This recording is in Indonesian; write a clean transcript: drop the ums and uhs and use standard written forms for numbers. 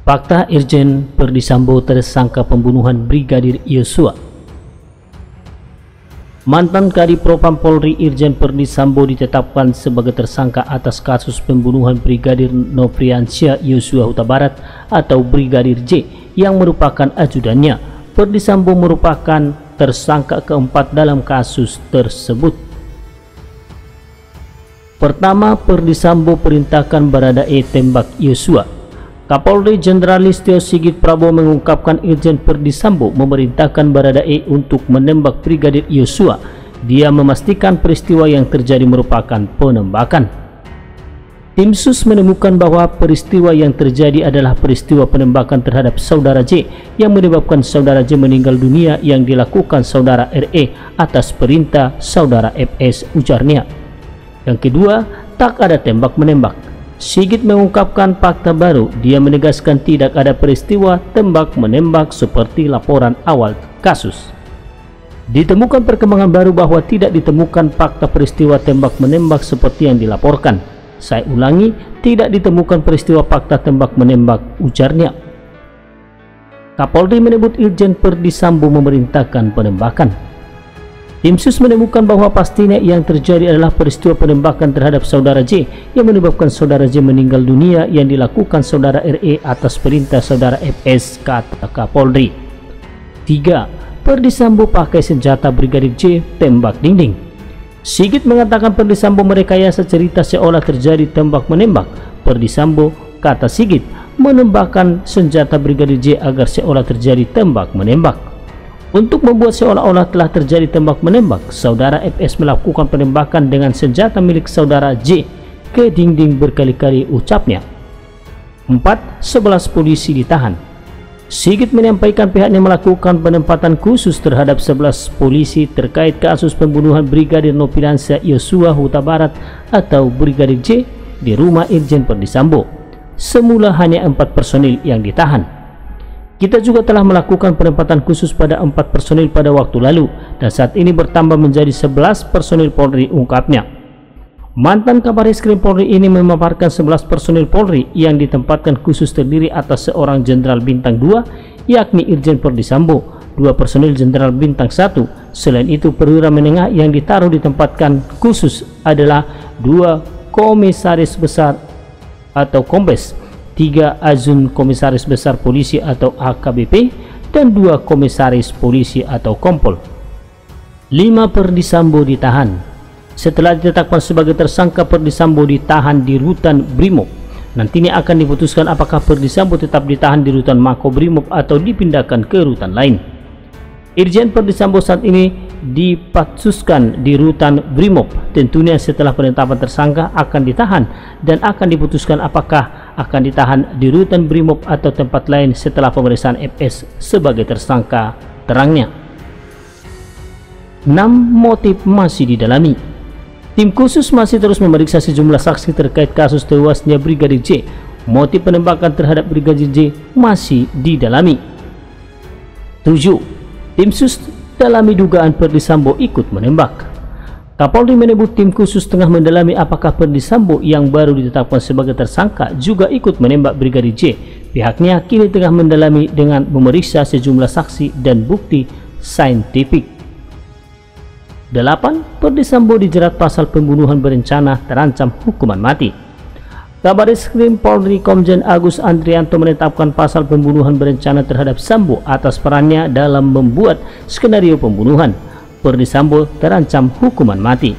Fakta Irjen Verdi Sambo tersangka pembunuhan Brigadir Yosua. Mantan Kadipropam Polri Irjen Verdi Sambo ditetapkan sebagai tersangka atas kasus pembunuhan Brigadir Nofriansyah Yosua Huta Barat atau Brigadir J yang merupakan ajudannya. Verdi Sambo merupakan tersangka keempat dalam kasus tersebut. Pertama, Verdi Sambo perintahkan Baradae tembak Yosua. Kapolri Jenderal Listio Sigit Prabowo mengungkapkan Irjen Verdi Sambo memerintahkan Baradae untuk menembak Brigadir Yosua. Dia memastikan peristiwa yang terjadi merupakan penembakan. Tim Sus menemukan bahwa peristiwa yang terjadi adalah peristiwa penembakan terhadap Saudara J yang menyebabkan Saudara J meninggal dunia yang dilakukan Saudara RE atas perintah Saudara FS, ujarnya. Yang kedua, tak ada tembak-menembak. Sigit mengungkapkan fakta baru. Dia menegaskan tidak ada peristiwa tembak-menembak seperti laporan awal kasus. Ditemukan perkembangan baru bahwa tidak ditemukan fakta peristiwa tembak-menembak seperti yang dilaporkan. Saya ulangi, tidak ditemukan peristiwa fakta tembak-menembak, ujarnya. Kapolri menyebut Irjen Verdi Sambo memerintahkan penembakan. Tim Sus menemukan bahwa pastinya yang terjadi adalah peristiwa penembakan terhadap Saudara J yang menyebabkan Saudara J meninggal dunia yang dilakukan Saudara RE atas perintah Saudara FS, kata Kapolri. 3. Verdi Sambo pakai senjata Brigadir J tembak dinding. Sigit mengatakan Verdi Sambo merekayasa cerita seolah terjadi tembak-menembak. Verdi Sambo, kata Sigit, menembakkan senjata Brigadir J agar seolah terjadi tembak-menembak. Untuk membuat seolah-olah telah terjadi tembak-menembak, Saudara FS melakukan penembakan dengan senjata milik Saudara J ke dinding berkali-kali, ucapnya. 4. 11 polisi ditahan. Sigit menyampaikan pihaknya melakukan penempatan khusus terhadap 11 polisi terkait kasus pembunuhan Brigadir Nofriansyah Yosua Huta Barat atau Brigadir J di rumah Irjen Verdi Sambo. Semula hanya 4 personil yang ditahan. Kita juga telah melakukan penempatan khusus pada 4 personil pada waktu lalu dan saat ini bertambah menjadi 11 personil Polri, ungkapnya. Mantan Kabareskrim Polri ini memaparkan 11 personil Polri yang ditempatkan khusus terdiri atas seorang Jenderal Bintang 2 yakni Irjen Verdi Sambo, 2 personil Jenderal Bintang 1. Selain itu perwira menengah yang ditaruh ditempatkan khusus adalah 2 komisaris besar atau kombes, 3 ajun komisaris besar polisi atau AKBP, dan 2 komisaris polisi atau kompol. 5. Verdi Sambo ditahan. Setelah ditetapkan sebagai tersangka, Verdi Sambo ditahan di rutan Brimob. Nantinya akan diputuskan apakah Verdi Sambo tetap ditahan di rutan Mako Brimob atau dipindahkan ke rutan lain. Irjen Verdi Sambo saat ini dipatsuskan di rutan Brimob. Tentunya setelah penetapan tersangka akan ditahan dan akan diputuskan apakah akan ditahan di rutan Brimob atau tempat lain setelah pemeriksaan FS sebagai tersangka, terangnya. 6. Motif masih didalami. Tim khusus masih terus memeriksa sejumlah saksi terkait kasus tewasnya Brigadir J. Motif penembakan terhadap Brigadir J masih didalami. 7. Tim Sus dalami dugaan Verdi Sambo ikut menembak. Kapolri menyebut tim khusus tengah mendalami apakah Verdi Sambo yang baru ditetapkan sebagai tersangka juga ikut menembak Brigadir J. Pihaknya kini tengah mendalami dengan memeriksa sejumlah saksi dan bukti saintifik. 8. Verdi Sambo dijerat pasal pembunuhan berencana, terancam hukuman mati. Kabareskrim Polri Komjen Agus Andrianto menetapkan pasal pembunuhan berencana terhadap Sambo atas perannya dalam membuat skenario pembunuhan. Verdi Sambo terancam hukuman mati.